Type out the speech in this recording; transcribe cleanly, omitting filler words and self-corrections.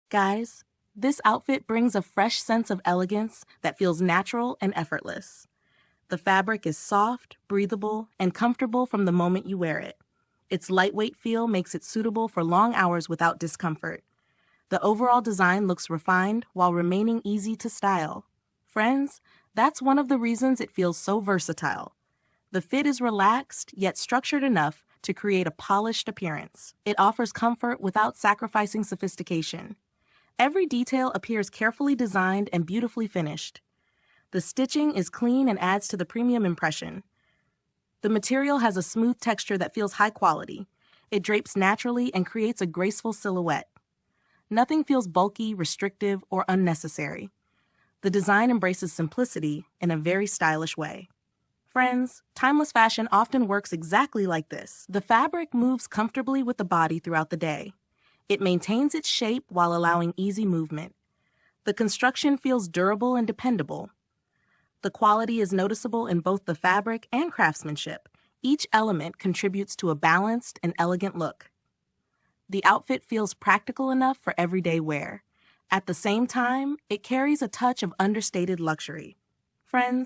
Guys, this outfit brings a fresh sense of elegance that feels natural and effortless. The fabric is soft, breathable, and comfortable from the moment you wear it. Its lightweight feel makes it suitable for long hours without discomfort. The overall design looks refined while remaining easy to style. Friends, that's one of the reasons it feels so versatile. The fit is relaxed yet structured enough to create a polished appearance. It offers comfort without sacrificing sophistication. Every detail appears carefully designed and beautifully finished. The stitching is clean and adds to the premium impression. The material has a smooth texture that feels high quality. It drapes naturally and creates a graceful silhouette. Nothing feels bulky, restrictive, or unnecessary. The design embraces simplicity in a very stylish way. Friends, timeless fashion often works exactly like this. The fabric moves comfortably with the body throughout the day. It maintains its shape while allowing easy movement. The construction feels durable and dependable. The quality is noticeable in both the fabric and craftsmanship. Each element contributes to a balanced and elegant look. The outfit feels practical enough for everyday wear. At the same time, it carries a touch of understated luxury. Friends,